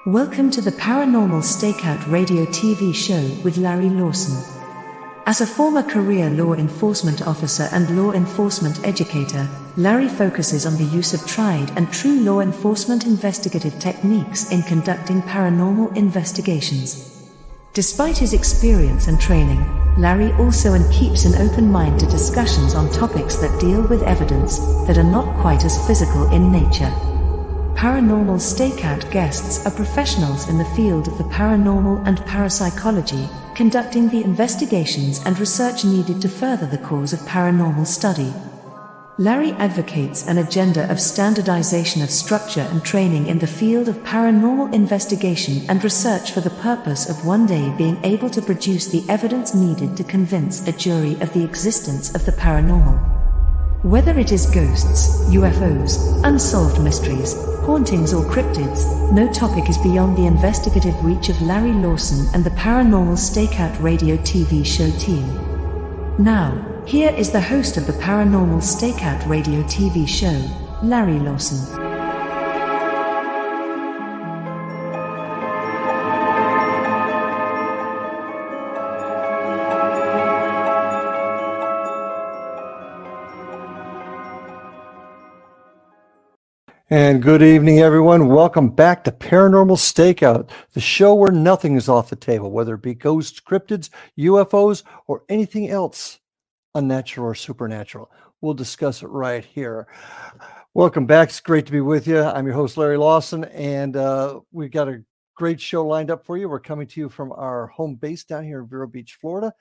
Welcome to the Paranormal Stakeout radio TV show with Larry Lawson. As a former career law enforcement officer and law enforcement educator, Larry focuses on the use of tried and true law enforcement investigative techniques in conducting paranormal investigations. Despite his experience and training, Larry also keeps an open mind to discussions on topics that deal with evidence that are not quite as physical in nature. Paranormal Stakeout guests are professionals in the field of the paranormal and parapsychology, conducting the investigations and research needed to further the cause of paranormal study. Larry advocates an agenda of standardization of structure and training in the field of paranormal investigation and research for the purpose of one day being able to produce the evidence needed to convince a jury of the existence of the paranormal. Whether it is ghosts, UFOs, unsolved mysteries, hauntings or cryptids, no topic is beyond the investigative reach of Larry Lawson and the Paranormal Stakeout radio TV show team. Now, here is the host of the Paranormal Stakeout radio TV show, Larry Lawson. And good evening, everyone. Welcome back to Paranormal Stakeout, the show where nothing is off the table, whether it be ghosts, cryptids, UFOs, or anything else unnatural or supernatural. We'll discuss it right here. Welcome back. It's great to be with you. I'm your host, Larry Lawson, and we've got a great show lined up for you. We're coming to you from our home base down here in Vero Beach, Florida.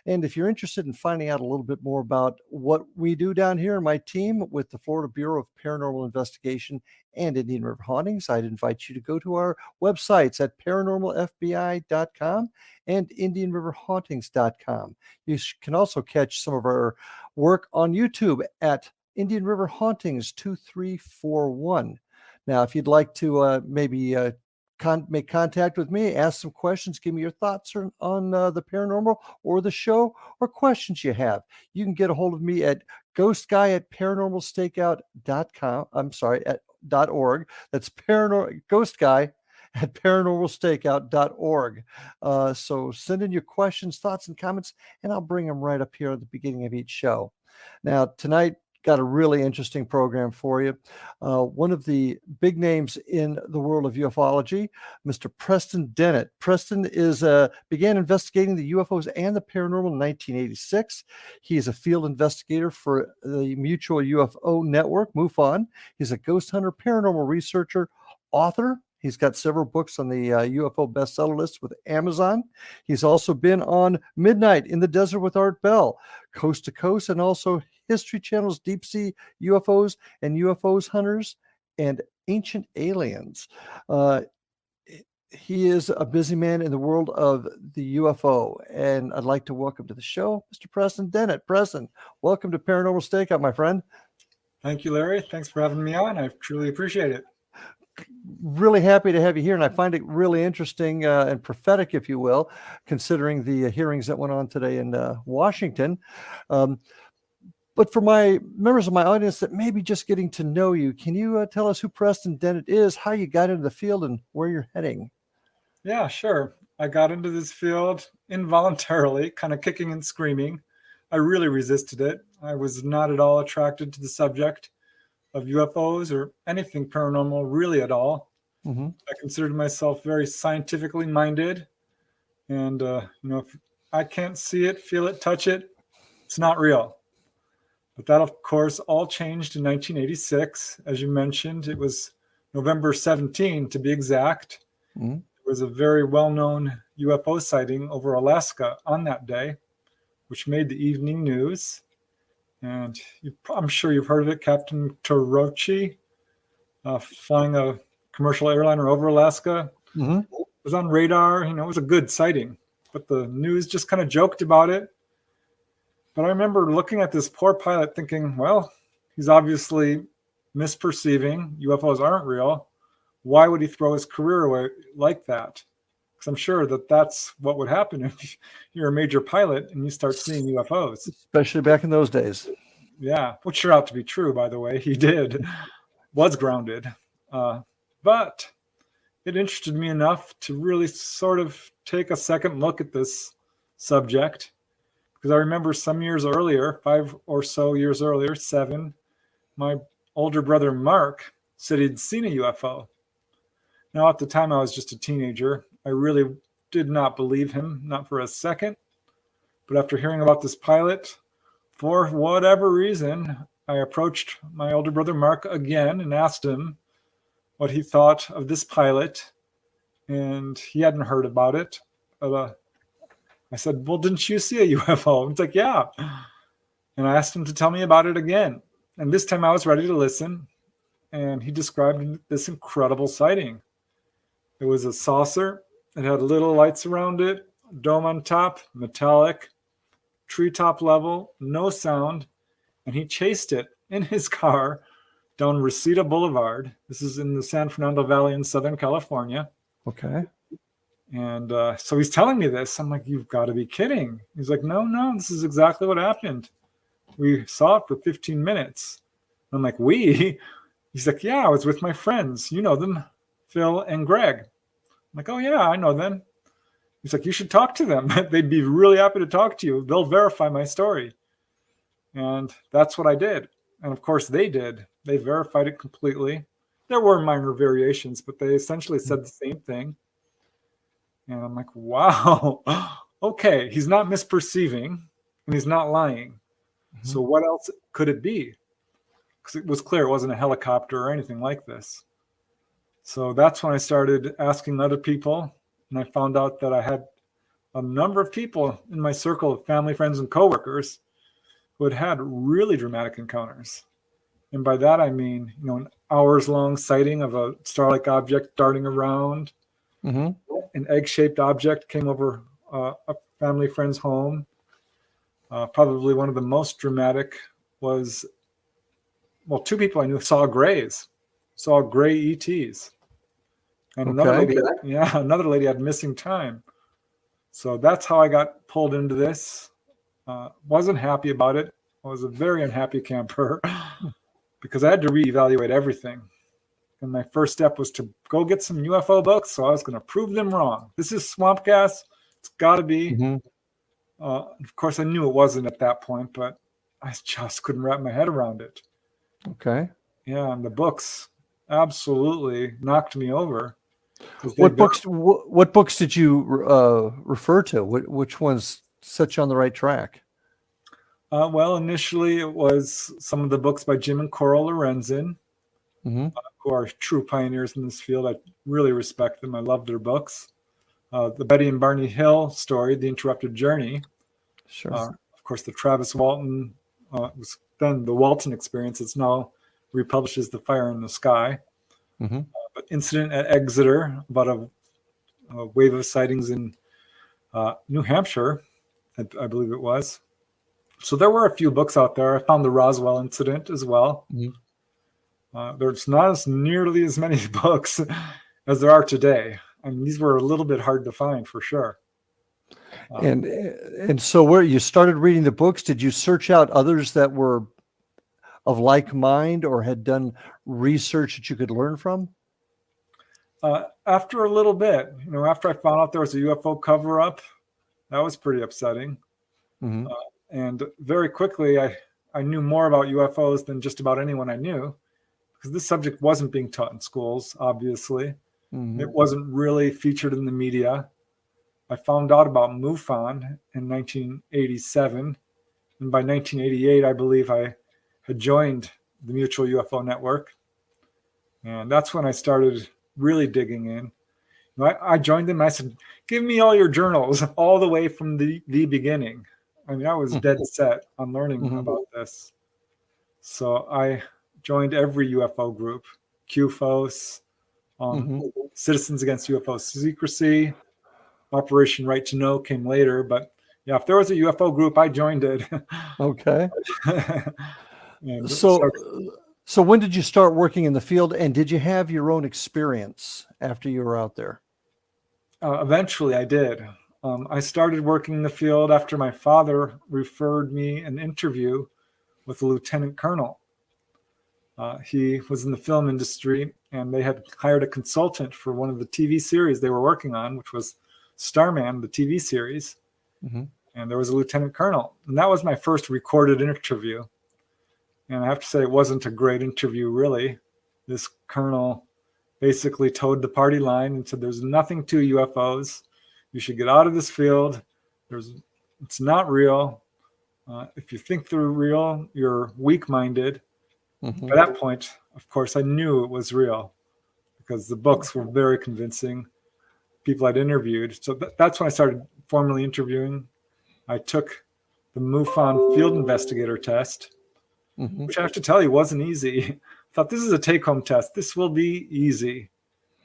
And if you're interested in finding out a little bit more about what we do down here, my team with the Florida Bureau of Paranormal Investigation and Indian River Hauntings, I'd invite you to go to our websites at paranormalfbi.com and indianriverhauntings.com. You can also catch some of our work on YouTube at Indian River Hauntings 2341. Now, if you'd like to make contact with me, ask some questions, give me your thoughts on the paranormal or the show, or questions you have, you can get a hold of me at ghostguy@paranormalstakeout.com. I'm sorry, .org. That's ghostguy@paranormalstakeout.org. So send in your questions, thoughts, and comments, and I'll bring them right up here at the beginning of each show. Now, tonight, got a really interesting program for you. One of the big names in the world of ufology, Mr. Preston Dennett. Preston began investigating the UFOs and the paranormal in 1986. He is a field investigator for the Mutual UFO Network, MUFON. He's a ghost hunter, paranormal researcher, author. He's got several books on the UFO bestseller list with Amazon. He's also been on Midnight in the Desert with Art Bell, Coast to Coast, and also History Channel's Deep Sea UFOs and UFOs Hunters and Ancient Aliens. He is a busy man in the world of the UFO, and I'd like to welcome to the show Mr. Preston Dennett. Preston, welcome to Paranormal Stakeout, my friend. Thank you, Larry. Thanks for having me on. I truly appreciate it. Really happy to have you here, and I find it really interesting and prophetic, if you will, considering the hearings that went on today in Washington. But for my members of my audience that may be just getting to know you, can you tell us who Preston Dennett is, how you got into the field, and where you're heading? Yeah, sure. I got into this field involuntarily, kind of kicking and screaming. I really resisted it. I was not at all attracted to the subject of UFOs or anything paranormal really at all. Mm-hmm. I considered myself very scientifically minded. And, if I can't see it, feel it, touch it, it's not real. But that, of course, all changed in 1986. As you mentioned, it was November 17, to be exact. Mm-hmm. There was a very well-known UFO sighting over Alaska on that day, which made the evening news. And I'm sure you've heard of it, Captain Torochi, flying a commercial airliner over Alaska. Mm-hmm. It was on radar. It was a good sighting, but the news just kind of joked about it. But I remember looking at this poor pilot thinking, well, he's obviously misperceiving. UFOs aren't real. Why would he throw his career away like that? Because I'm sure that's what would happen if you're a major pilot and you start seeing UFOs. Especially back in those days. Yeah, which turned out to be true, by the way. He was grounded. But it interested me enough to really sort of take a second look at this subject. Because I remember some years earlier, 5 or so years earlier, 7, my older brother Mark said he'd seen a UFO. Now, at the time, I was just a teenager. I really did not believe him, not for a second. But after hearing about this pilot, for whatever reason, I approached my older brother Mark again and asked him what he thought of this pilot. And he hadn't heard about it. But I said, well, didn't you see a UFO? He's like, yeah. And I asked him to tell me about it again. And this time I was ready to listen. And he described this incredible sighting. It was a saucer. It had little lights around it, dome on top, metallic, treetop level, no sound. And he chased it in his car down Reseda Boulevard. This is in the San Fernando Valley in Southern California. Okay. And so he's telling me this. I'm like, you've got to be kidding. He's like, no, this is exactly what happened. We saw it for 15 minutes. I'm like, we? He's like, yeah, I was with my friends. You know them, Phil and Greg. I'm like, oh, yeah, I know them. He's like, you should talk to them. They'd be really happy to talk to you. They'll verify my story. And that's what I did. And of course, they did. They verified it completely. There were minor variations, but they essentially said the same thing. And I'm like, wow, okay, he's not misperceiving and he's not lying. Mm-hmm. So what else could it be? Because it was clear it wasn't a helicopter or anything like this. So that's when I started asking other people. And I found out that I had a number of people in my circle of family, friends, and coworkers who had had really dramatic encounters. And by that, I mean, an hours-long sighting of a star-like object darting around. Mm-hmm. An egg-shaped object came over a family friend's home. Probably one of the most dramatic was, well, 2 people I knew saw grays, saw gray ETs. And another lady had missing time. So that's how I got pulled into this. Wasn't happy about it. I was a very unhappy camper because I had to reevaluate everything. And my first step was to go get some UFO books. So I was going to prove them wrong. This is swamp gas. It's got to be. Mm-hmm. Of course, I knew it wasn't at that point, but I just couldn't wrap my head around it. Okay. Yeah, and the books absolutely knocked me over. What books did you refer to? Which ones set you on the right track? Well, initially it was some of the books by Jim and Coral Lorenzen. Mm-hmm. Who are true pioneers in this field. I really respect them. I love their books. The Betty and Barney Hill story, The Interrupted Journey. Sure. Of course, the Travis Walton, was then the Walton Experience. It's now republished as The Fire in the Sky. Mm-hmm. But Incident at Exeter, about a wave of sightings in New Hampshire, I believe it was. So there were a few books out there. I found the Roswell Incident as well. Mm-hmm. There's not as nearly as many books as there are today. I mean, these were a little bit hard to find for sure. And so where you started reading the books, did you search out others that were of like mind or had done research that you could learn from? After a little bit, after I found out there was a UFO cover-up, that was pretty upsetting. Mm-hmm. And very quickly, I knew more about UFOs than just about anyone I knew. Because this subject wasn't being taught in schools, obviously. Mm-hmm. It wasn't really featured in the media. I found out about MUFON in 1987. And by 1988, I believe I had joined the Mutual UFO Network. And that's when I started really digging in. I joined them and I said, give me all your journals all the way from the beginning. I mean, I was dead set on learning about this. So I joined every UFO group, QFOS, Citizens Against UFO Secrecy, Operation Right to Know came later, but yeah, if there was a UFO group, I joined it. Okay. So when did you start working in the field, and did you have your own experience after you were out there? Eventually I did. I started working in the field after my father referred me an interview with a lieutenant colonel. He was in the film industry, and they had hired a consultant for one of the TV series they were working on, which was Starman, the TV series. Mm-hmm. And there was a lieutenant colonel. And that was my first recorded interview. And I have to say, it wasn't a great interview, really. This colonel basically towed the party line and said, there's nothing to UFOs. You should get out of this field. It's not real. If you think they're real, you're weak-minded. Mm-hmm. By that point, of course, I knew it was real because the books were very convincing. People I'd interviewed. So that's when I started formally interviewing. I took the MUFON field investigator test, Mm-hmm. which I have to tell you wasn't easy. I thought, this is a take-home test. This will be easy.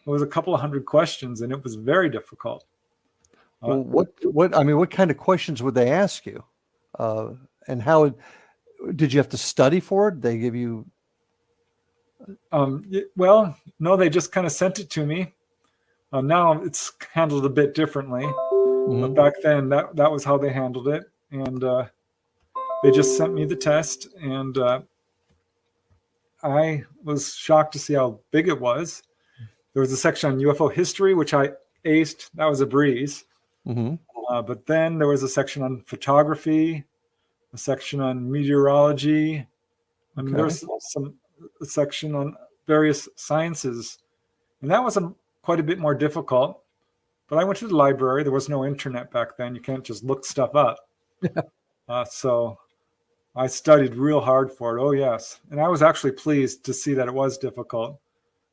It was a couple of hundred questions, and it was very difficult. Well, what kind of questions would they ask you? And how did you have to study for it? They give you? Well, no, they just kind of sent it to me. Now it's handled a bit differently. Mm-hmm. But back then, that was how they handled it. And they just sent me the test, and I was shocked to see how big it was. There was a section on UFO history, which I aced. That was a breeze. Mm-hmm. But then there was a section on photography, a section on meteorology. I mean, there was a section on various sciences. And that was quite a bit more difficult. But I went to the library. There was no internet back then. You can't just look stuff up. So I studied real hard for it. Oh, yes. And I was actually pleased to see that it was difficult,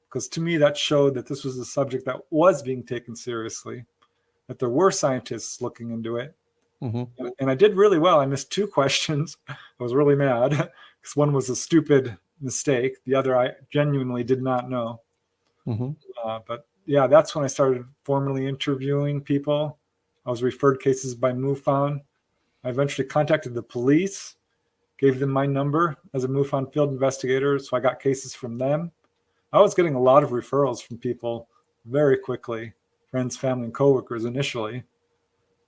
because to me, that showed that this was a subject that was being taken seriously, that there were scientists looking into it. Mm-hmm. And I did really well. I missed 2 questions. I was really mad because one was a stupid mistake. The other I genuinely did not know. Mm-hmm. But yeah, that's when I started formally interviewing people. I was referred cases by MUFON. I eventually contacted the police, gave them my number as a MUFON field investigator, so I got cases from them. I was getting a lot of referrals from people very quickly, friends, family, and coworkers initially.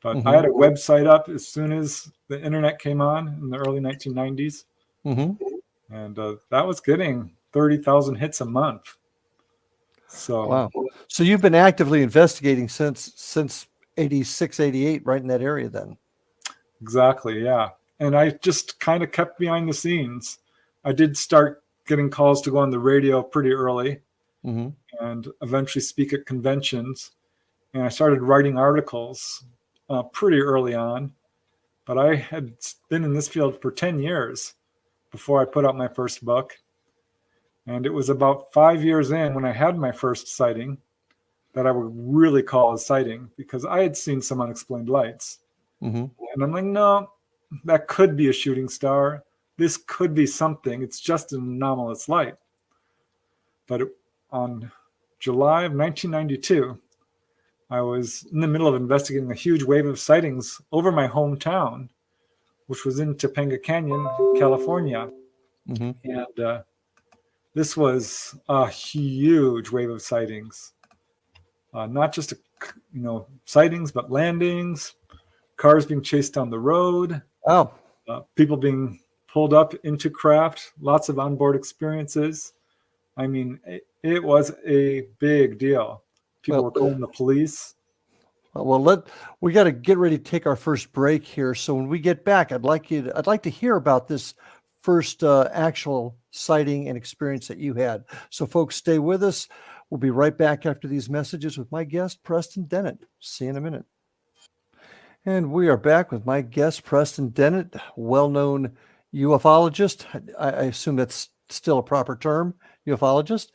But mm-hmm. I had a website up as soon as the internet came on in the early 1990s. Mm-hmm. And that was getting 30,000 hits a month. So wow. So you've been actively investigating since 86, 88, right in that area then? Exactly, yeah. And I just kind of kept behind the scenes. I did start getting calls to go on the radio pretty early, mm-hmm. and eventually speak at conventions. And I started writing articles pretty early on. But I had been in this field for 10 years before I put out my first book. And it was about 5 years in, when I had my first sighting, that I would really call a sighting, because I had seen some unexplained lights. Mm-hmm. And I'm like, no, that could be a shooting star. This could be something. It's just an anomalous light. But on July of 1992, I was in the middle of investigating a huge wave of sightings over my hometown, which was in Topanga Canyon, California. Mm-hmm. And this was a huge wave of sightings. Not just sightings, but landings, cars being chased down the road. Oh, people being pulled up into craft, lots of onboard experiences. I mean, it was a big deal. People were calling the police. Well, we got to get ready to take our first break here. So when we get back, I'd like to hear about this first actual sighting and experience that you had. So folks, stay with us. We'll be right back after these messages with my guest, Preston Dennett. See you in a minute. And we are back with my guest, Preston Dennett, well-known ufologist. I assume that's still a proper term, ufologist.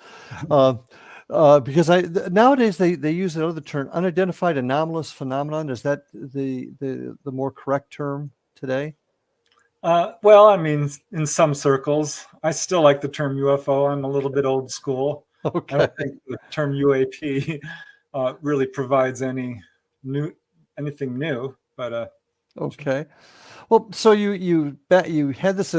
Because nowadays they use another term, unidentified anomalous phenomenon. Is that the more correct term today? Well, I mean, in some circles, I still like the term UFO. I'm a little bit old school. Okay. I don't think the term UAP really provides anything new. But okay. Well, so you had this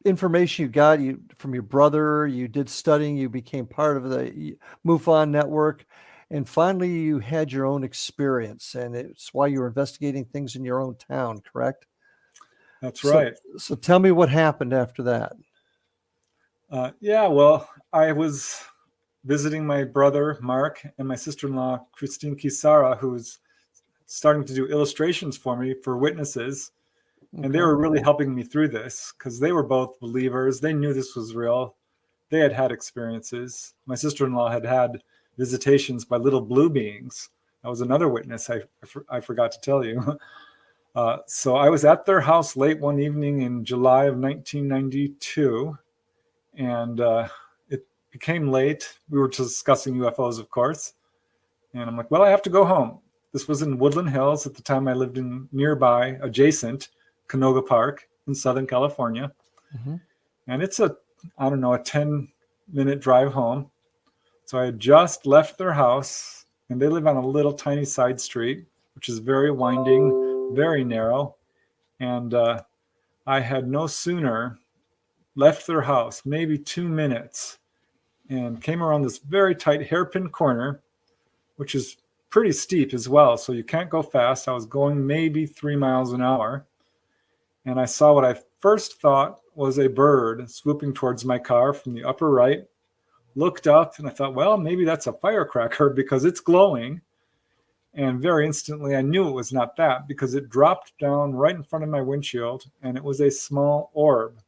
information you got from your brother. You did studying. You became part of the MUFON network, and finally you had your own experience, and it's why you were investigating things in your own town. Correct? That's right. So tell me what happened after that. Yeah, well, I was visiting my brother, Mark, and my sister-in-law, Christine Kisara, who's starting to do illustrations for me for witnesses. And they Okay. were really helping me through this because they were both believers. They knew this was real. They had had experiences. My sister-in-law had had visitations by little blue beings. That was another witness I forgot to tell you. So I was at their house late one evening in July of 1992, and it became late. We were discussing UFOs, of course. And I'm like, well, I have to go home. This was in Woodland Hills. At the time, I lived in nearby, adjacent Canoga Park in Southern California. Mm-hmm. And it's I don't know, a 10-minute drive home. So I had just left their house, and they live on a little tiny side street, which is very winding, very narrow. And I had no sooner left their house, maybe 2 minutes, and came around this very tight hairpin corner, which is pretty steep as well. So you can't go fast. I was going maybe 3 miles an hour. And I saw what I first thought was a bird swooping towards my car from the upper right. Looked up and I thought, well, maybe that's a firecracker because it's glowing. And very instantly I knew it was not that because it dropped down right in front of my windshield, and it was a small orb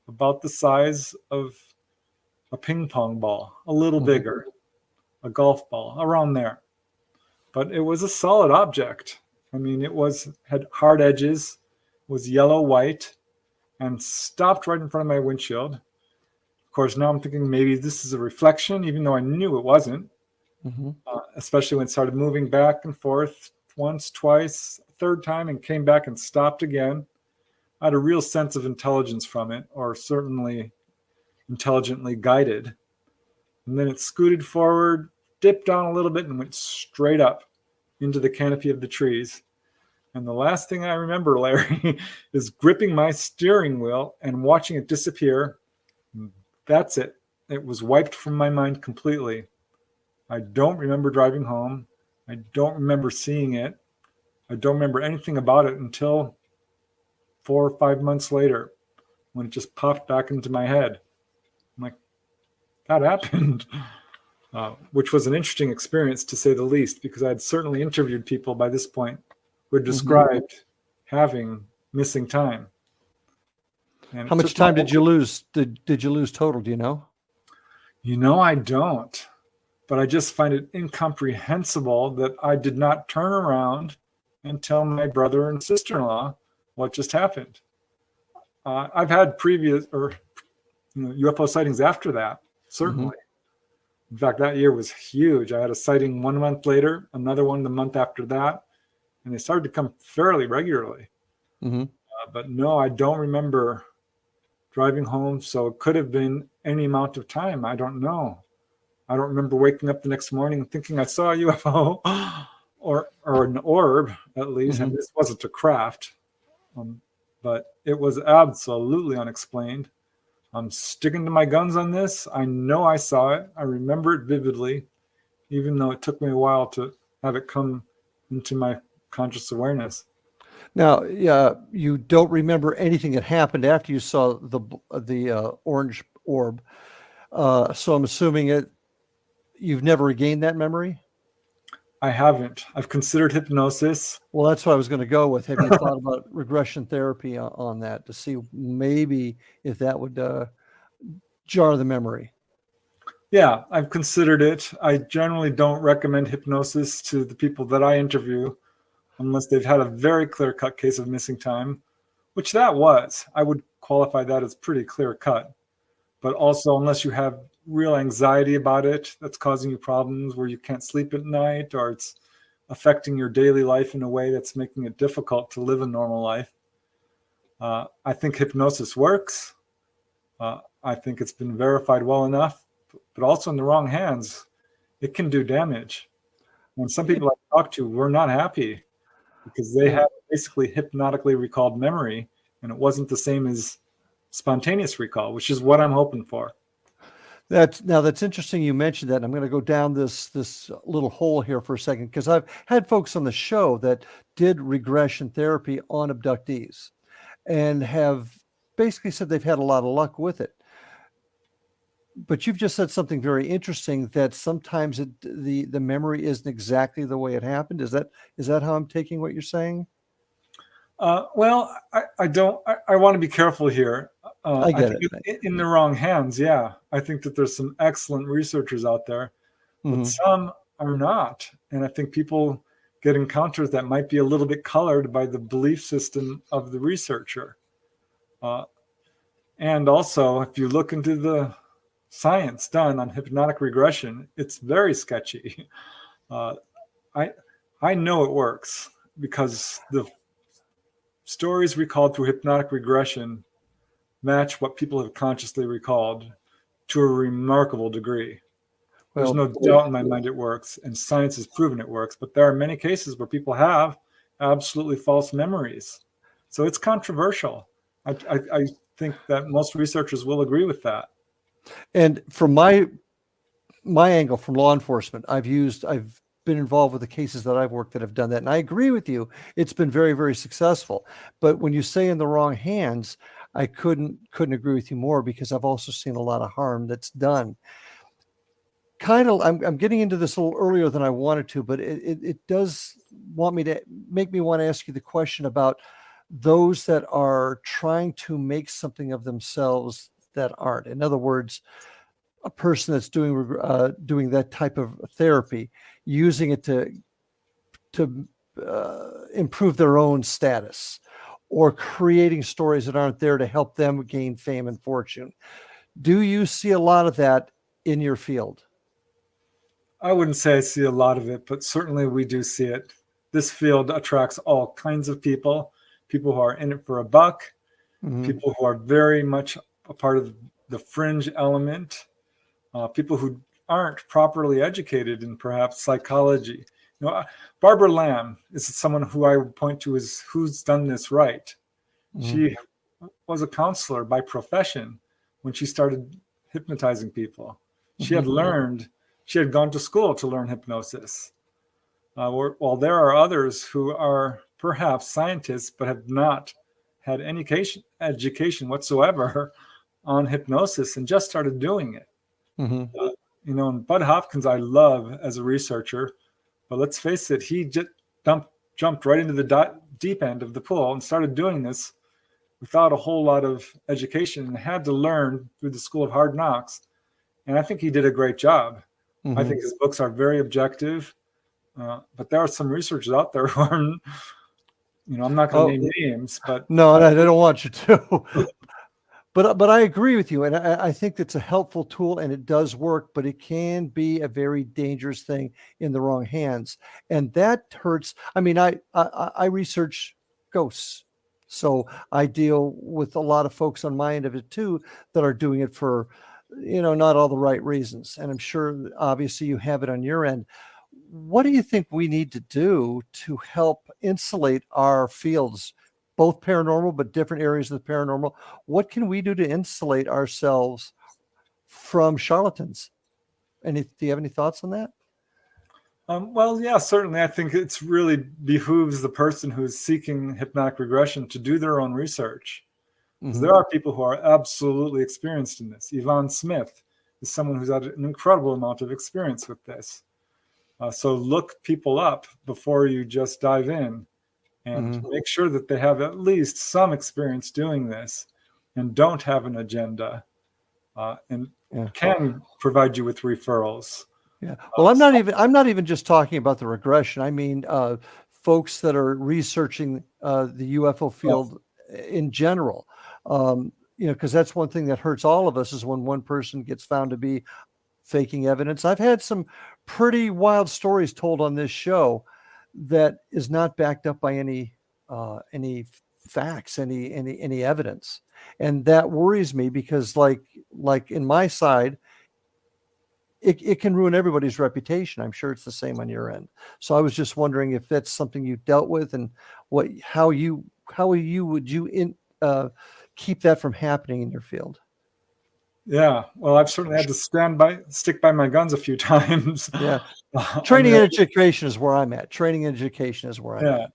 about the size of a ping pong ball, a little bigger, a golf ball, around there. But it was a solid object. I mean, had hard edges, was yellow white, and stopped right in front of my windshield. Of course, now I'm thinking maybe this is a reflection, even though I knew it wasn't. Mm-hmm. Especially when it started moving back and forth once, twice, a third time, and came back and stopped again. I had a real sense of intelligence from it, or certainly intelligently guided. And then it scooted forward, dipped down a little bit, and went straight up into the canopy of the trees. And the last thing I remember, Larry, is gripping my steering wheel and watching it disappear. That's it. It was wiped from my mind completely. I don't remember driving home. I don't remember seeing it. I don't remember anything about it until 4 or 5 months later when it just popped back into my head. I'm like, that happened, which was an interesting experience to say the least, because I had certainly interviewed people by this point who had described having missing time. And How much time did you lose? Did you lose total? Do you know? You know, I don't. But I just find it incomprehensible that I did not turn around and tell my brother and sister-in-law what just happened. I've had previous UFO sightings after that, certainly. In fact, that year was huge. I had a sighting 1 month later, another one the month after that, and they started to come fairly regularly. But no, I don't remember driving home, so it could have been any amount of time. I don't know. I don't remember waking up the next morning thinking I saw a UFO or an orb, at least. And this wasn't a craft, but it was absolutely unexplained. I'm sticking to my guns on this. I know I saw it. I remember it vividly, even though it took me a while to have it come into my conscious awareness. Now, you don't remember anything that happened after you saw the orange orb. So I'm assuming you've never regained that memory? I haven't. I've considered hypnosis. Well, that's what I was going to go with. Have you thought about regression therapy on that to see maybe if that would jar the memory? Yeah, I've considered it. I generally don't recommend hypnosis to the people that I interview unless they've had a very clear-cut case of missing time, which that was. I would qualify that as pretty clear-cut. But also, unless you have real anxiety about it that's causing you problems where you can't sleep at night, or it's affecting your daily life in a way that's making it difficult to live a normal life. I think hypnosis works. I think it's been verified well enough, but also in the wrong hands, it can do damage. And some people I talked to were not happy because they had basically hypnotically recalled memory, and it wasn't the same as spontaneous recall, which is what I'm hoping for. That's interesting you mentioned that. I'm going to go down this little hole here for a second, because I've had folks on the show that did regression therapy on abductees and have basically said they've had a lot of luck with it. But you've just said something very interesting, that sometimes the memory isn't exactly the way it happened. Is that how I'm taking what you're saying? Well, I don't. I want to be careful here. I I get think it. in the wrong hands. Yeah, I think that there's some excellent researchers out there, but Hmm. some are not. And I think people get encounters that might be a little bit colored by the belief system of the researcher. Uh, and also, if you look into the science done on hypnotic regression, it's very sketchy. Uh, I I know it works because the stories recalled through hypnotic regression match what people have consciously recalled to a remarkable degree. There's Well, no doubt in my mind it works, and science has proven it works, but there are many cases where people have absolutely false memories. So it's controversial. I think that most researchers will agree with that. and from my angle from law enforcement, I've been involved with the cases that I've worked that have done that. And I agree with you. It's been very, very successful. But when you say in the wrong hands, I couldn't agree with you more, because I've also seen a lot of harm that's done. Kind of, I'm getting into this a little earlier than I wanted to, but it does make me want to ask you the question about those that are trying to make something of themselves that aren't. In other words, a person that's doing that type of therapy, using it to improve their own status, or creating stories that aren't there to help them gain fame and fortune. Do you see a lot of that in your field? I wouldn't say I see a lot of it, but certainly we do see it. This field attracts all kinds of people, people who are in it for a buck, Mm-hmm. people who are very much a part of the fringe element, people who aren't properly educated in perhaps psychology. Barbara Lamb is someone who I would point to as who's done this right. Mm-hmm. She was a counselor by profession when she started hypnotizing people. She had Mm-hmm. learned, she had gone to school to learn hypnosis. While there are others who are perhaps scientists but have not had any education whatsoever on hypnosis and just started doing it. Mm-hmm. And Bud Hopkins, I love as a researcher, but let's face it, he just jumped right into the deep end of the pool and started doing this without a whole lot of education, and had to learn through the school of hard knocks. And I think he did a great job. I Mm-hmm. think his books are very objective, but there are some researchers out there who are, I'm not going to name names, but No, I don't want you to. But I agree with you, and I think it's a helpful tool, and it does work, but it can be a very dangerous thing in the wrong hands, and that hurts. I mean, I research ghosts, so I deal with a lot of folks on my end of it too that are doing it for, not all the right reasons, and I'm sure obviously you have it on your end. What do you think we need to do to help insulate our fields, both paranormal, but different areas of the paranormal? What can we do to insulate ourselves from charlatans? Do you have any thoughts on that? well, yeah, certainly. I think it's really behooves the person who's seeking hypnotic regression to do their own research. Because Mm-hmm. there are people who are absolutely experienced in this. Yvonne Smith is someone who's had an incredible amount of experience with this. So look people up before you just dive in, and Mm-hmm. make sure that they have at least some experience doing this and don't have an agenda, and Yeah. can provide you with referrals. Yeah. Well, I'm not even just talking about the regression. I mean, folks that are researching the UFO field in general. Because that's one thing that hurts all of us, is when one person gets found to be faking evidence. I've had some pretty wild stories told on this show that is not backed up by any facts, any evidence, and that worries me, because like in my side, it can ruin everybody's reputation. I'm sure it's the same on your end. So I was just wondering if that's something you dealt with, and how would you keep that from happening in your field? Yeah, well, I've certainly had to stick by my guns a few times. Yeah. I Training mean, and education is where I'm at. Training and education is where I'm yeah, at.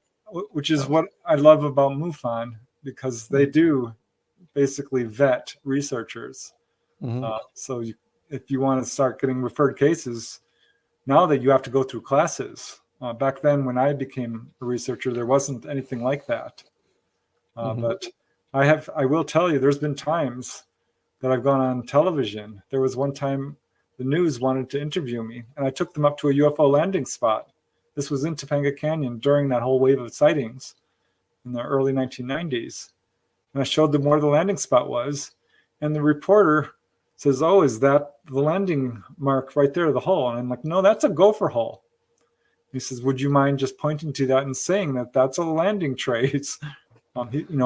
which is So, what I love about MUFON, because they do basically vet researchers. mhm. So if you want to start getting referred cases, now that you have to go through classes. Back then, when I became a researcher, there wasn't anything like that. But I will tell you, there's been times that I've gone on television. There was one time the news wanted to interview me, and I took them up to a UFO landing spot. This was in Topanga Canyon during that whole wave of sightings in the early 1990s. And I showed them where the landing spot was, and the reporter says, "Oh, is that the landing mark right there, the hole?" And I'm like, "No, that's a gopher hole." He says, "Would you mind just pointing to that and saying that that's a landing trace, a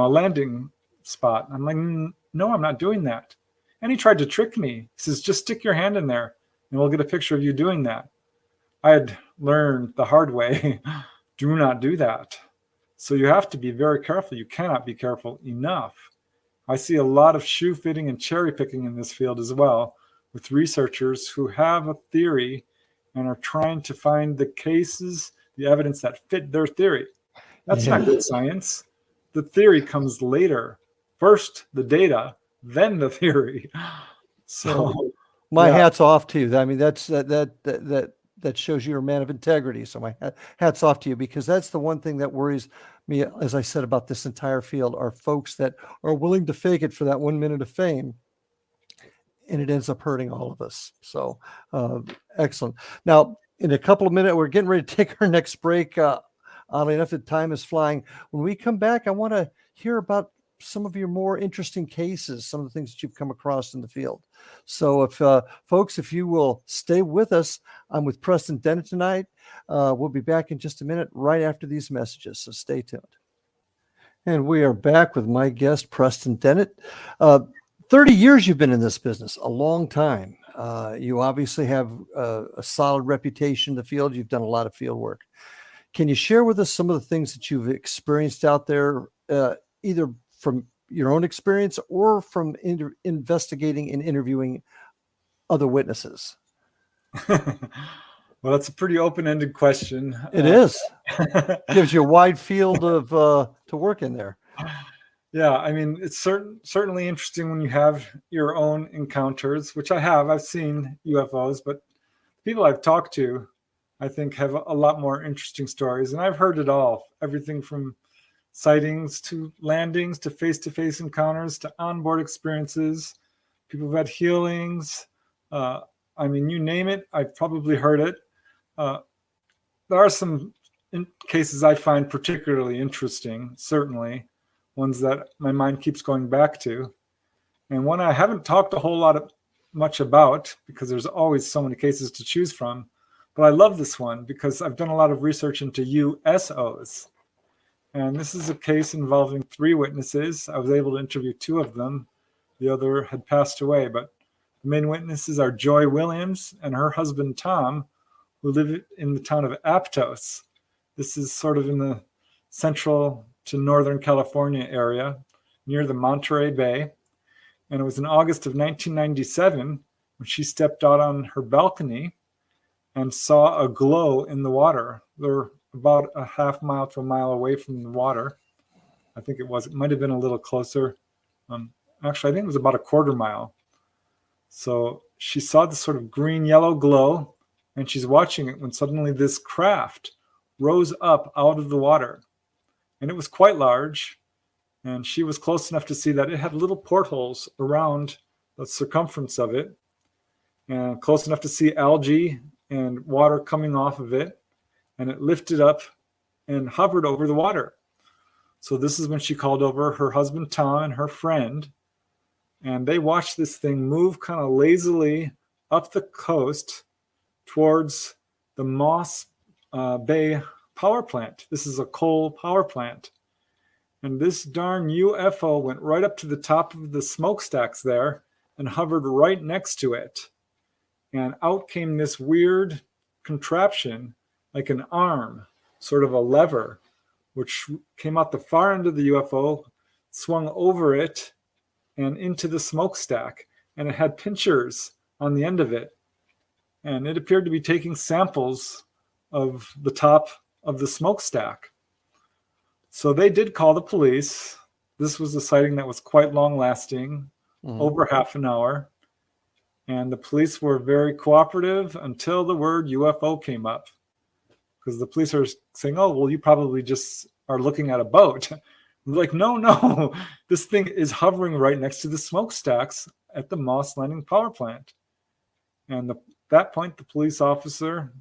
landing spot?" I'm like, "No, I'm not doing that." And he tried to trick me. He says, "Just stick your hand in there and we'll get a picture of you doing that." I had learned the hard way, do not do that. So you have to be very careful. You cannot be careful enough. I see a lot of shoe fitting and cherry picking in this field as well, with researchers who have a theory and are trying to find the cases, the evidence that fit their theory. That's not good science. The theory comes later. First, the data, then the theory. So my hat's off to you. I mean, that shows you're a man of integrity. So my hat's off to you, because that's the one thing that worries me, as I said, about this entire field, are folks that are willing to fake it for that 1 minute of fame, and it ends up hurting all of us. So excellent. Now, in a couple of minutes, we're getting ready to take our next break. Oddly enough, the time is flying. When we come back, I want to hear about some of your more interesting cases, some of the things that you've come across in the field. So if folks, if you will stay with us, I'm with Preston Dennett tonight. We'll be back in just a minute, right after these messages. So stay tuned. And we are back with my guest, Preston Dennett. 30 years you've been in this business, a long time. You obviously have a solid reputation in the field. You've done a lot of field work. Can you share with us some of the things that you've experienced out there, either from your own experience or from investigating and interviewing other witnesses? Well, that's a pretty open-ended question. It is. Gives you a wide field of to work in there. Yeah, I mean, it's certainly interesting when you have your own encounters, which I have. I've seen UFOs, but people I've talked to, I think, have a lot more interesting stories. And I've heard it all, everything from sightings to landings to face-to-face encounters to onboard experiences. People have had healings. I mean, you name it, I've probably heard it. There are some cases I find particularly interesting, certainly, ones that my mind keeps going back to. And one I haven't talked a whole lot much about, because there's always so many cases to choose from. But I love this one because I've done a lot of research into USOs. And this is a case involving 3 witnesses. I was able to interview 2 of them. The other had passed away, but the main witnesses are Joy Williams and her husband, Tom, who live in the town of Aptos. This is sort of in the central to Northern California area near the Monterey Bay. And it was in August of 1997 when she stepped out on her balcony and saw a glow in the water. They're about a half mile to a mile away from the water. I think it might have been a little closer. Actually, I think it was about a quarter mile. So she saw this sort of green-yellow glow, and she's watching it when suddenly this craft rose up out of the water. And it was quite large, and she was close enough to see that it had little portholes around the circumference of it, and close enough to see algae and water coming off of it. And it lifted up and hovered over the water. So this is when she called over her husband, Tom, and her friend. And they watched this thing move kind of lazily up the coast towards the Moss Bay power plant. This is a coal power plant. And this darn UFO went right up to the top of the smokestacks there and hovered right next to it. And out came this weird contraption, like an arm, sort of a lever, which came out the far end of the UFO, swung over it and into the smokestack. And it had pinchers on the end of it. And it appeared to be taking samples of the top of the smokestack. So they did call the police. This was a sighting that was quite long lasting, over half an hour. And the police were very cooperative until the word UFO came up. Because the police are saying, oh, well, you probably just are looking at a boat. We're like, no, this thing is hovering right next to the smokestacks at the Moss Landing power plant. And at that point, the police officer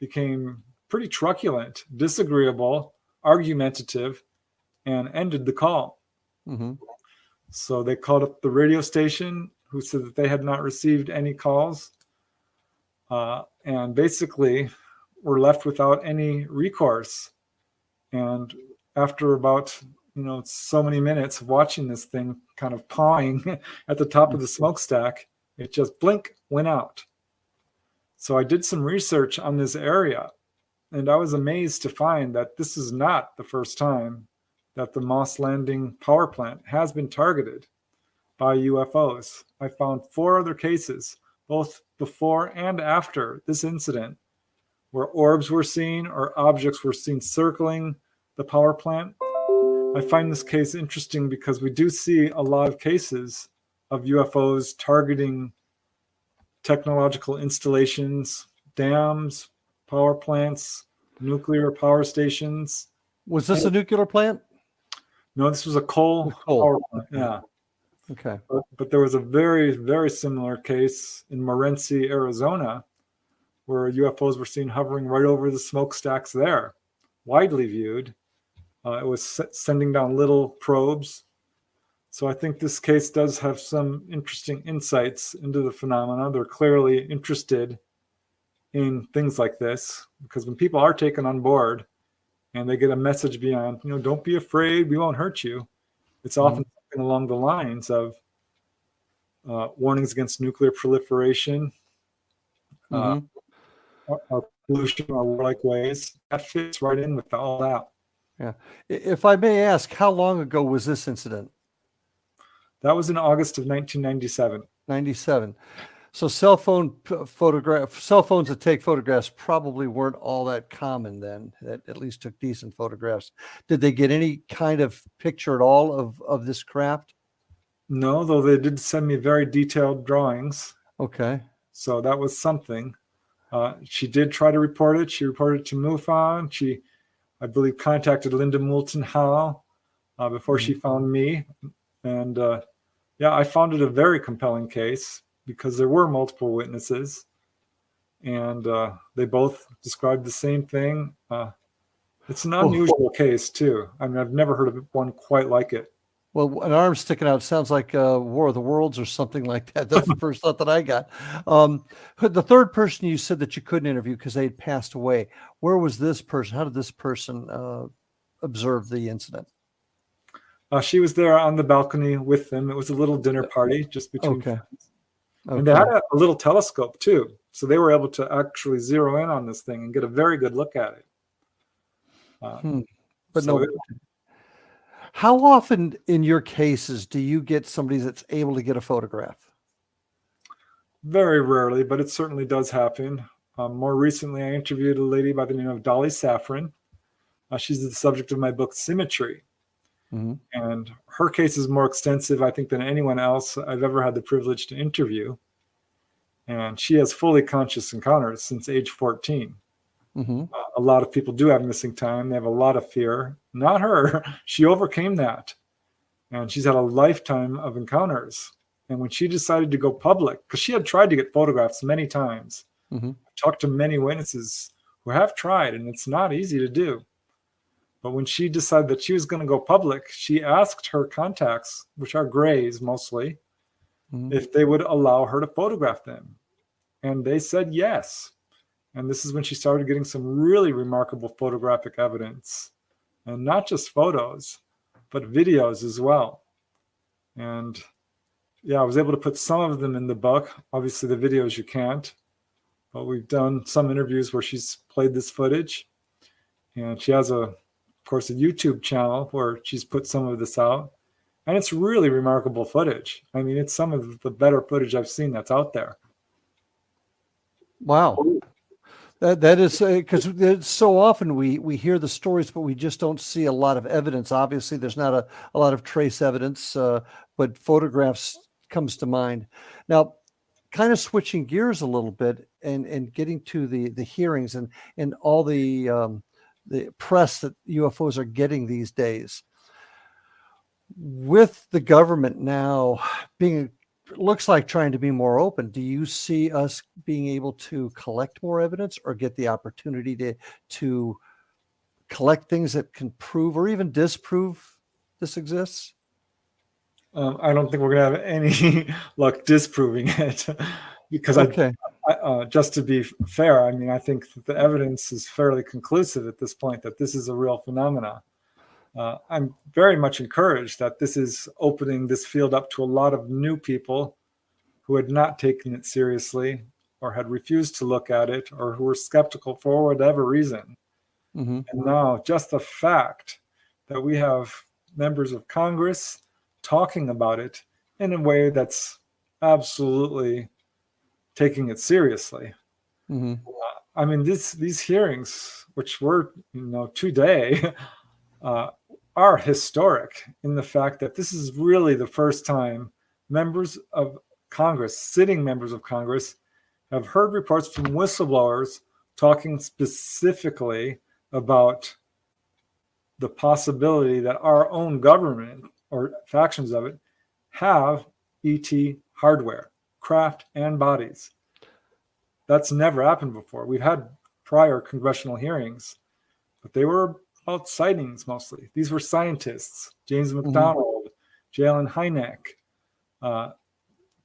became pretty truculent, disagreeable, argumentative, and ended the call. Mm-hmm. So they called up the radio station, who said that they had not received any calls. And basically were left without any recourse. And after about, so many minutes of watching this thing kind of pawing at the top of the smokestack, it just blink went out. So I did some research on this area, and I was amazed to find that this is not the first time that the Moss Landing power plant has been targeted by UFOs. I found 4 other cases, both before and after this incident, where orbs were seen or objects were seen circling the power plant. I find this case interesting because we do see a lot of cases of UFOs targeting technological installations, dams, power plants, nuclear power stations. Was this a nuclear plant? No, this was a coal power plant. Yeah. Okay. But there was a very, very similar case in Morenci, Arizona, where UFOs were seen hovering right over the smokestacks there, widely viewed. It was sending down little probes. So I think this case does have some interesting insights into the phenomena. They're clearly interested in things like this, because when people are taken on board and they get a message beyond, don't be afraid, we won't hurt you, it's often something along the lines of warnings against nuclear proliferation, or pollution or warlike ways. That fits right in with all that. Yeah. If I may ask, how long ago was this incident? That was in August of 1997. 97. So cell phones that take photographs probably weren't all that common then, that at least took decent photographs. Did they get any kind of picture at all of this craft? No, though they did send me very detailed drawings. Okay. So that was something. She did try to report it. She reported it to MUFON. She, I believe, contacted Linda Moulton Howe before she found me. And I found it a very compelling case because there were multiple witnesses, and they both described the same thing. It's an unusual case too. I mean, I've never heard of one quite like it. Well, an arm sticking out sounds like War of the Worlds or something like that. That's the first thought that I got. The third person you said that you couldn't interview because they had passed away. Where was this person? How did this person observe the incident? She was there on the balcony with them. It was a little dinner party just between friends. And they had a little telescope too. So they were able to actually zero in on this thing and get a very good look at it. But so how often in your cases do you get somebody that's able to get a photograph? Very rarely, but it certainly does happen. More recently, I interviewed a lady by the name of Dolly Safran. She's the subject of my book, Symmetry. And her case is more extensive, I think, than anyone else I've ever had the privilege to interview. And she has fully conscious encounters since age 14. A lot of people do have missing time. They have a lot of fear. Not her. She overcame that. And she's had a lifetime of encounters. And when she decided to go public, because she had tried to get photographs many times, talked to many witnesses who have tried, and it's not easy to do. But when she decided that she was going to go public, she asked her contacts, which are Greys mostly, if they would allow her to photograph them. And they said yes. And this is when she started getting some really remarkable photographic evidence. And not just photos, but videos as well. And I was able to put some of them in the book. Obviously, the videos you can't. But we've done some interviews where she's played this footage. And she has of course, a YouTube channel where she's put some of this out. And it's really remarkable footage. I mean, it's some of the better footage I've seen that's out there. Wow. That is because so often we hear the stories, but we just don't see a lot of evidence. Obviously, there's not a lot of trace evidence, but photographs comes to mind. Now, kind of switching gears a little bit and getting to the hearings and all the press that UFOs are getting these days. With the government now being, looks like trying to be more open, do you see us being able to collect more evidence or get the opportunity to collect things that can prove or even disprove this exists? I don't think we're going to have any luck disproving it because Okay. just to be fair, I mean, I think that the evidence is fairly conclusive at this point that this is a real phenomena. I'm very much encouraged that this is opening this field up to a lot of new people who had not taken it seriously or had refused to look at it or who were skeptical for whatever reason. Mm-hmm. And now just the fact that we have members of Congress talking about it in a way that's absolutely taking it seriously. Mm-hmm. I mean, these hearings, which were, today, are historic in the fact that this is really the first time members of Congress, sitting members of Congress, have heard reports from whistleblowers talking specifically about the possibility that our own government or factions of it have ET hardware, craft, and bodies. That's never happened before. We've had prior congressional hearings, but they were about sightings mostly. These were scientists, James McDonald, Jalen Hynek,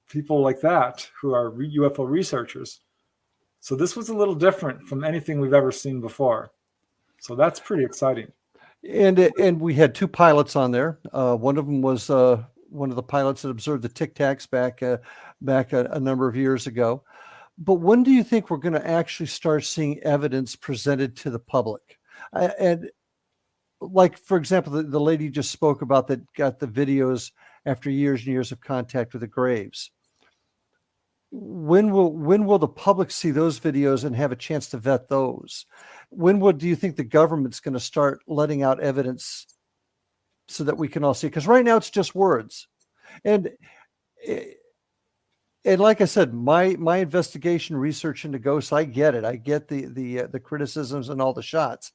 people like that who are UFO researchers. So this was a little different from anything we've ever seen before. So that's pretty exciting. And we had two pilots on there. One of them was one of the pilots that observed the Tic Tacs back a number of years ago. But when do you think we're going to actually start seeing evidence presented to the public? And like, for example, the lady just spoke about that got the videos after years and years of contact with the graves. When will the public see those videos and have a chance to vet those? Do you think the government's going to start letting out evidence so that we can all see? Because right now it's just words. And like I said, my investigation research into ghosts, I get it. I get the criticisms and all the shots.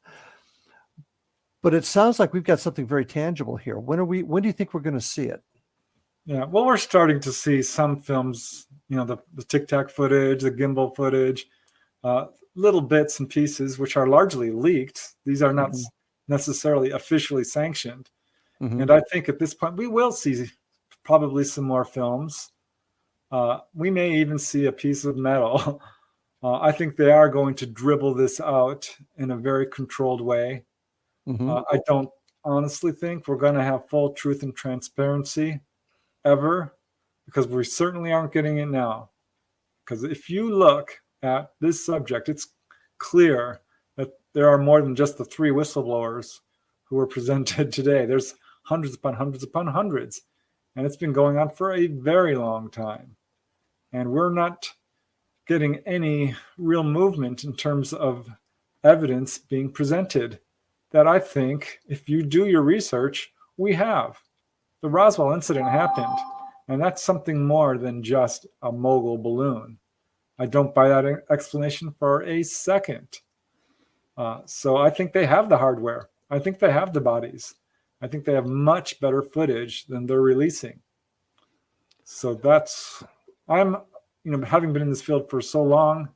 But it sounds like we've got something very tangible here. When do you think we're going to see it? Yeah, well, we're starting to see some films, the Tic Tac footage, the gimbal footage, little bits and pieces, which are largely leaked. These are not necessarily officially sanctioned. Mm-hmm. And I think at this point, we will see probably some more films. We may even see a piece of metal. I think they are going to dribble this out in a very controlled way. Mm-hmm. I don't honestly think we're going to have full truth and transparency ever, because we certainly aren't getting it now. Because if you look at this subject, it's clear that there are more than just the 3 whistleblowers who were presented today. There's hundreds upon hundreds upon hundreds, and it's been going on for a very long time. And we're not getting any real movement in terms of evidence being presented that I think, if you do your research, we have. The Roswell incident happened, and that's something more than just a mogul balloon. I don't buy that explanation for a second. So I think they have the hardware. I think they have the bodies. I think they have much better footage than they're releasing. So I'm having been in this field for so long,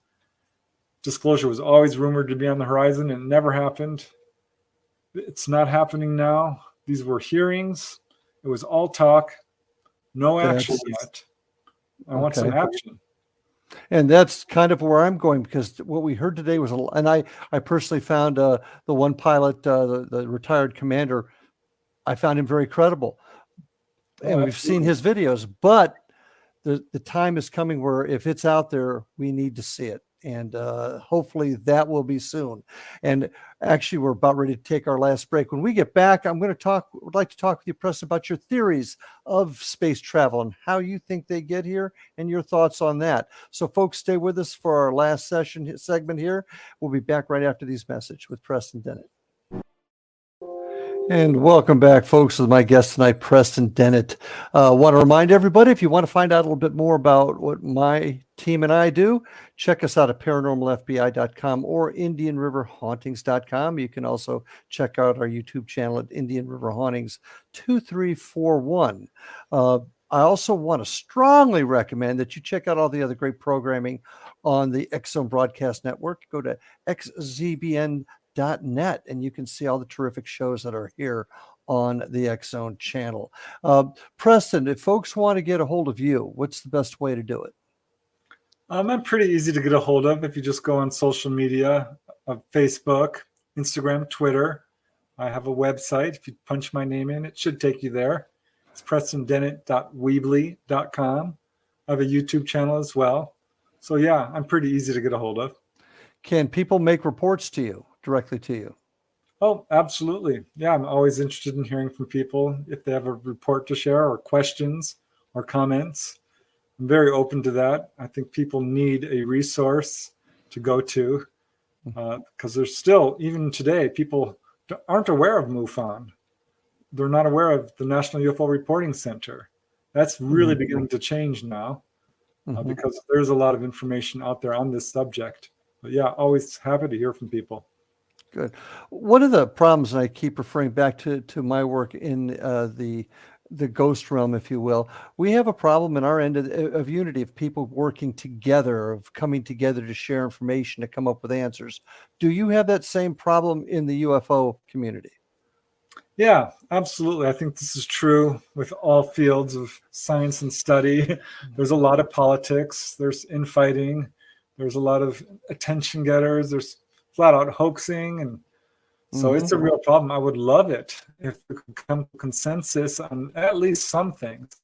disclosure was always rumored to be on the horizon and it never happened. It's not happening now. These were hearings. It was all talk, no action yet. I want some action. And that's kind of where I'm going, because what we heard today was, and I personally found the one pilot, the retired commander, I found him very credible. And we've seen his videos, but the time is coming where if it's out there, we need to see it. And hopefully that will be soon. And actually, we're about ready to take our last break. When we get back, would like to talk with you, Preston, about your theories of space travel and how you think they get here and your thoughts on that. So folks, stay with us for our last segment here. We'll be back right after these messages with Preston Dennett. And welcome back, folks, with my guest tonight, Preston Dennett. Want to remind everybody, if you want to find out a little bit more about what my team and I do, check us out at paranormalfbi.com or indianriverhauntings.com. You can also check out our YouTube channel at Indian River Hauntings 2341. I also want to strongly recommend that you check out all the other great programming on the X Zone Broadcast Network. Go to xzbn.net and you can see all the terrific shows that are here on the X Zone channel. Preston, if folks want to get a hold of you, what's the best way to do it? I'm pretty easy to get a hold of if you just go on social media, Facebook, Instagram, Twitter. I have a website. If you punch my name in, it should take you there. It's prestondennett.weebly.com. I have a YouTube channel as well. So yeah, I'm pretty easy to get a hold of. Can people make reports to you, directly to you? Oh, absolutely. Yeah, I'm always interested in hearing from people if they have a report to share or questions or comments. I'm very open to that. I think people need a resource to go to because there's still, even today, people aren't aware of MUFON. They're not aware of the National UFO Reporting Center. That's really beginning to change now because there's a lot of information out there on this subject. But yeah, always happy to hear from people. Good. One of the problems, and I keep referring back to my work in the ghost realm, if you will, we have a problem in our end of unity, of people working together, of coming together to share information, to come up with answers. Do you have that same problem in the UFO community? Yeah, absolutely. I think this is true with all fields of science and study. There's a lot of politics, there's infighting, there's a lot of attention getters, there's flat out hoaxing. And so it's a real problem. I would love it if we could come to consensus on at least some things.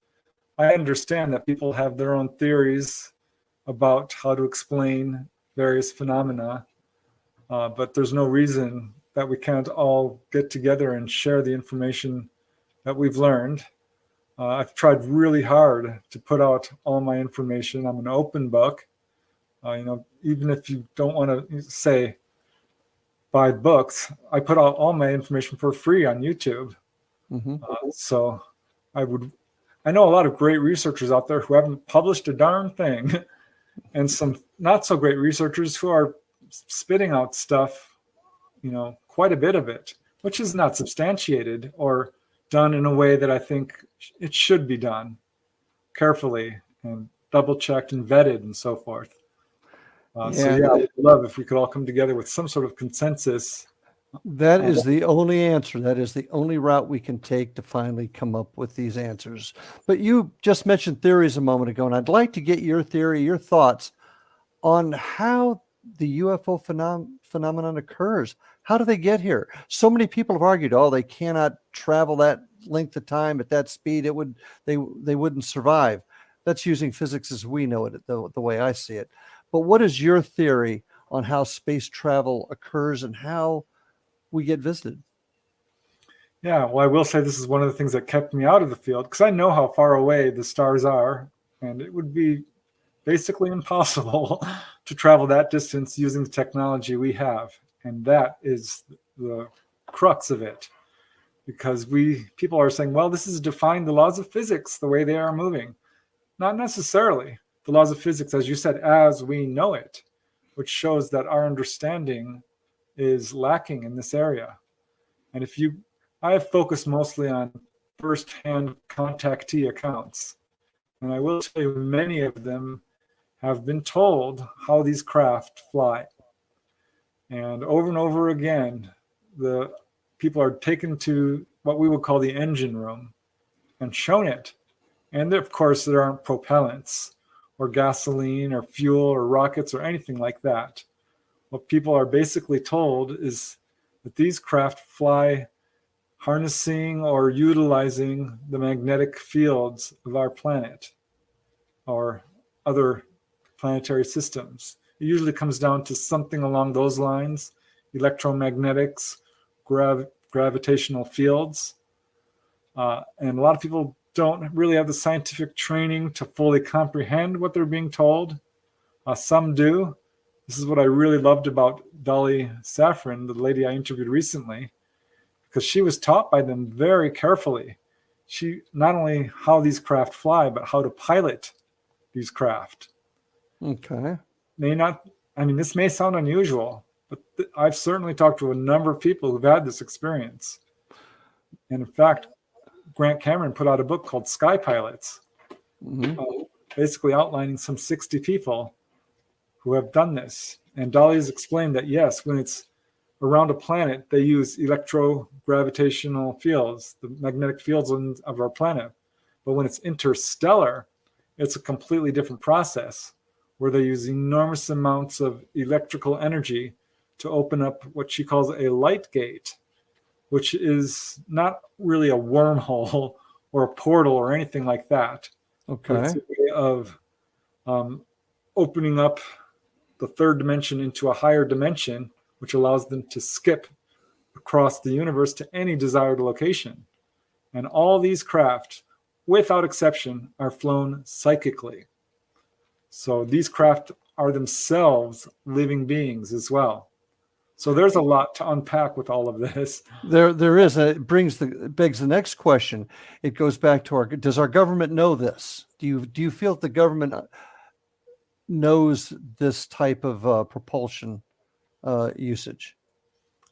I understand that people have their own theories about how to explain various phenomena, but there's no reason that we can't all get together and share the information that we've learned. I've tried really hard to put out all my information. I'm an open book. Even if you don't want to say buy books, I put out all my information for free on YouTube. So I know a lot of great researchers out there who haven't published a darn thing, and some not so great researchers who are spitting out stuff, quite a bit of it, which is not substantiated or done in a way that I think it should be done carefully and double checked and vetted and so forth. So yeah, I would love if we could all come together with some sort of consensus. That is the only answer. That is the only route we can take to finally come up with these answers. But you just mentioned theories a moment ago, and I'd like to get your theory, your thoughts on how the UFO phenomenon occurs. How do they get here? So many people have argued, they cannot travel that length of time at that speed. They wouldn't survive. That's using physics as we know it, the way I see it. But what is your theory on how space travel occurs and how we get visited? Yeah, well, I will say this is one of the things that kept me out of the field because I know how far away the stars are, and it would be basically impossible to travel that distance using the technology we have. And that is the crux of it, because people are saying, well, this is defying the laws of physics, the way they are moving. Not necessarily. The laws of physics, as you said, as we know it, which shows that our understanding is lacking in this area. And I have focused mostly on first-hand contactee accounts. And I will tell you, many of them have been told how these craft fly. And over again, the people are taken to what we would call the engine room and shown it. And of course, there aren't propellants or gasoline or fuel or rockets or anything like that. What people are basically told is that these craft fly harnessing or utilizing the magnetic fields of our planet or other planetary systems. It usually comes down to something along those lines: electromagnetics, gravitational fields. And a lot of people don't really have the scientific training to fully comprehend what they're being told. Some do. This is what I really loved about Dolly Safran, the lady I interviewed recently, because she was taught by them very carefully. She not only how these craft fly, but how to pilot these craft. Okay. This may sound unusual, but I've certainly talked to a number of people who've had this experience. And in fact, Grant Cameron put out a book called Sky Pilots, basically outlining some 60 people who have done this. And Dolly has explained that, yes, when it's around a planet, they use electrogravitational fields, the magnetic fields of our planet. But when it's interstellar, it's a completely different process where they use enormous amounts of electrical energy to open up what she calls a light gate, which is not really a wormhole or a portal or anything like that. Okay. But it's a way of opening up the third dimension into a higher dimension, which allows them to skip across the universe to any desired location. And all these craft, without exception, are flown psychically. So these craft are themselves living beings as well. So there's a lot to unpack with all of this. There is. It begs the next question. It goes back to does our government know this? Do you feel that the government knows this type of propulsion usage?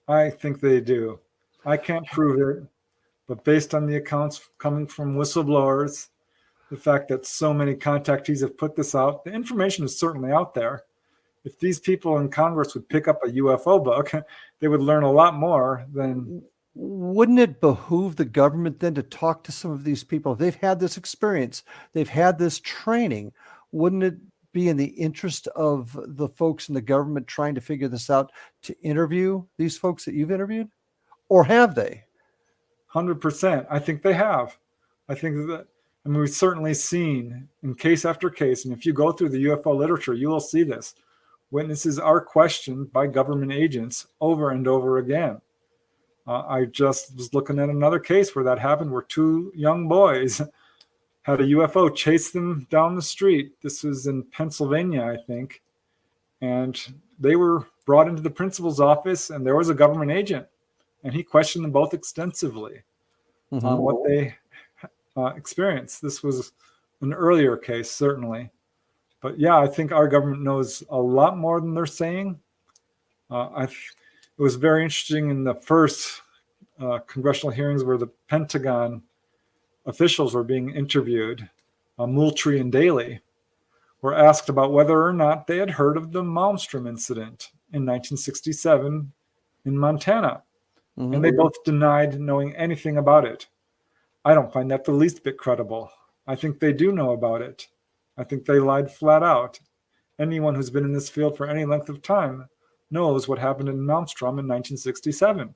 I think they do. I can't prove it, but based on the accounts coming from whistleblowers, the fact that so many contactees have put this out, the information is certainly out there. If these people in Congress would pick up a UFO book, they would learn a lot more than. Wouldn't it behoove the government then to talk to some of these people? If they've had this experience, they've had this training, wouldn't it be in the interest of the folks in the government trying to figure this out to interview these folks that you've interviewed? Or have they? 100%. I think they have. I think that, we've certainly seen in case after case, and if you go through the UFO literature, you will see this. Witnesses are questioned by government agents over and over again. I just was looking at another case where that happened, where two young boys had a UFO chase them down the street. This was in Pennsylvania, I think. And they were brought into the principal's office, and there was a government agent. And he questioned them both extensively on what they experienced. This was an earlier case, certainly. But yeah, I think our government knows a lot more than they're saying. It was very interesting in the first congressional hearings where the Pentagon officials were being interviewed, Moultrie and Daley, were asked about whether or not they had heard of the Malmstrom incident in 1967 in Montana. And they both denied knowing anything about it. I don't find that the least bit credible. I think they do know about it. I think they lied flat out. Anyone who's been in this field for any length of time knows what happened in Malmstrom in 1967.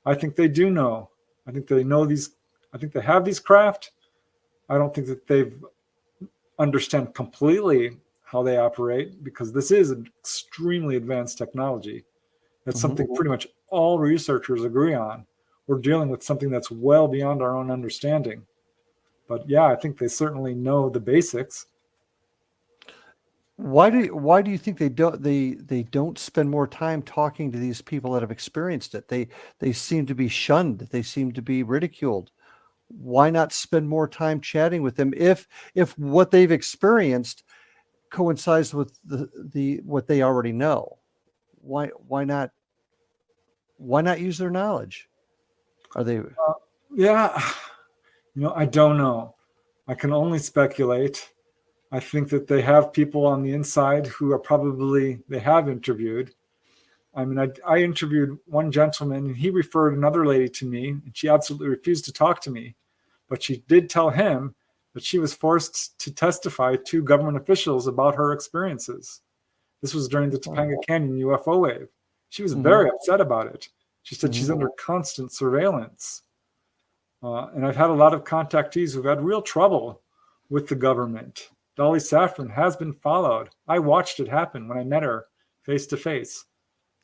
I think they do know. I think they know these. I think they have these craft. I don't think that they understand completely how they operate, because this is an extremely advanced technology. That's something pretty much all researchers agree on. We're dealing with something that's well beyond our own understanding. But yeah, I think they certainly know the basics. Why do you think they don't spend more time talking to these people that have experienced it? They seem to be shunned. They seem to be ridiculed. Why not spend more time chatting with them if what they've experienced coincides with the what they already know? Why not use their knowledge? Are they? I don't know. I can only speculate. I think that they have people on the inside who are they have interviewed. I mean, I interviewed one gentleman, and he referred another lady to me, and she absolutely refused to talk to me. But she did tell him that she was forced to testify to government officials about her experiences. This was during the Topanga Canyon UFO wave. She was very upset about it. She said she's under constant surveillance. And I've had a lot of contactees who've had real trouble with the government. Dolly Saffron has been followed. I watched it happen when I met her face to face.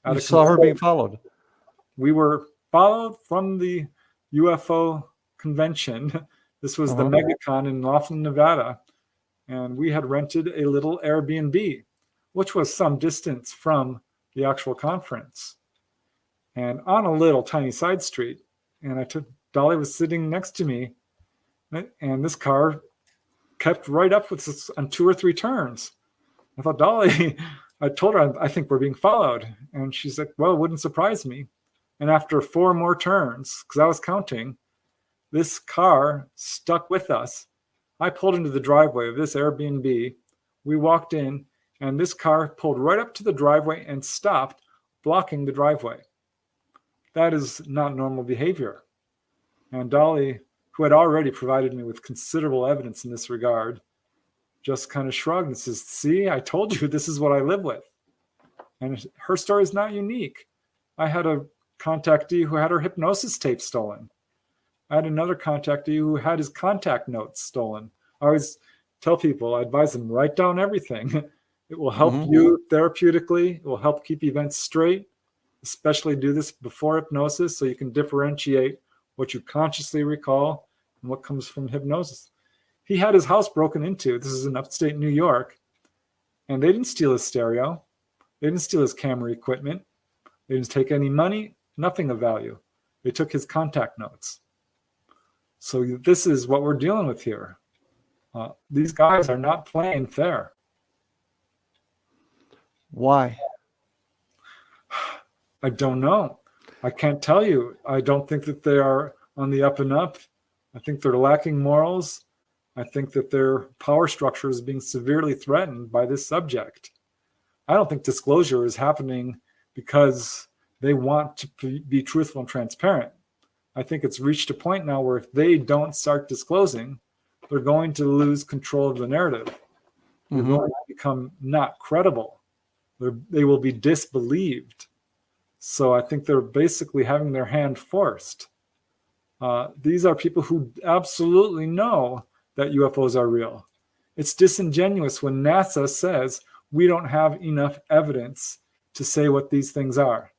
You saw her being followed? We were followed from the UFO convention. This was the MegaCon in Lawson, Nevada. And we had rented a little Airbnb, which was some distance from the actual conference. And on a little tiny side street, and Dolly was sitting next to me, and this car kept right up with us on 2 or 3 turns. I thought, Dolly, I told her, I think we're being followed. And she's like, well, it wouldn't surprise me. And after 4 more turns, because I was counting, this car stuck with us. I pulled into the driveway of this Airbnb. We walked in, and this car pulled right up to the driveway and stopped, blocking the driveway. That is not normal behavior. And Dolly, who had already provided me with considerable evidence in this regard, just kind of shrugged and says, see, I told you this is what I live with. And her story is not unique. I had a contactee who had her hypnosis tape stolen. I had another contactee who had his contact notes stolen. I always tell people, I advise them, write down everything. It will help you therapeutically. It will help keep events straight, especially do this before hypnosis so you can differentiate what you consciously recall and what comes from hypnosis. He had his house broken into. This is in upstate New York. And they didn't steal his stereo. They didn't steal his camera equipment. They didn't take any money, nothing of value. They took his contact notes. So this is what we're dealing with here. These guys are not playing fair. Why? I don't know. I can't tell you. I don't think that they are on the up and up. I think they're lacking morals. I think that their power structure is being severely threatened by this subject. I don't think disclosure is happening because they want to be truthful and transparent. I think it's reached a point now where if they don't start disclosing, they're going to lose control of the narrative. They're going to become not credible. They will be disbelieved. So I think they're basically having their hand forced. These are people who absolutely know that UFOs are real. It's disingenuous when NASA says we don't have enough evidence to say what these things are.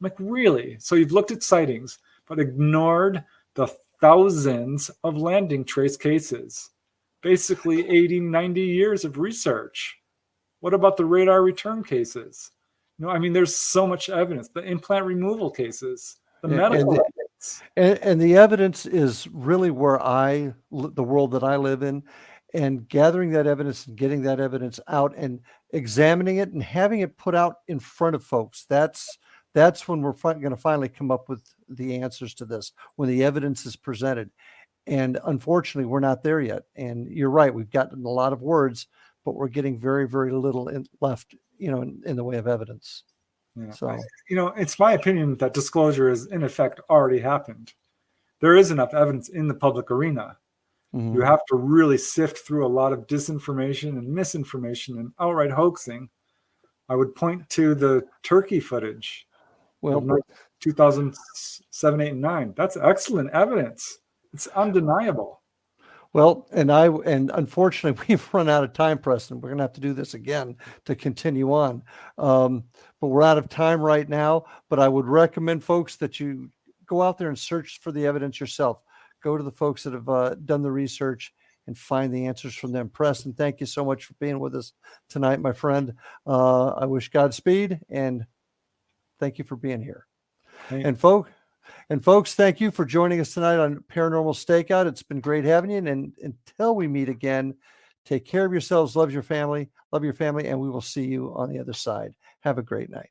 I'm like, really? So you've looked at sightings, but ignored the thousands of landing trace cases, basically 80, 90 years of research. What about the radar return cases? I mean, there's so much evidence. The implant removal cases, the medical evidence. And the evidence is really where the world that I live in, and gathering that evidence and getting that evidence out and examining it and having it put out in front of folks. That's when we're going to finally come up with the answers to this, when the evidence is presented. And unfortunately, we're not there yet. And you're right. We've gotten a lot of words, but we're getting very, very little left, in the way of evidence. Yeah. So, it's my opinion that disclosure is in effect already happened. There is enough evidence in the public arena. You have to really sift through a lot of disinformation and misinformation and outright hoaxing. I would point to the Turkey footage. Well, 2007, 8, and 9. That's excellent evidence. It's undeniable. Well, and unfortunately, we've run out of time, Preston. We're going to have to do this again to continue on. But we're out of time right now. But I would recommend, folks, that you go out there and search for the evidence yourself. Go to the folks that have done the research and find the answers from them. Preston, thank you so much for being with us tonight, my friend. I wish Godspeed, and thank you for being here. And folks, thank you for joining us tonight on Paranormal Stakeout. It's been great having you. And until we meet again, take care of yourselves, love your family, and we will see you on the other side. Have a great night.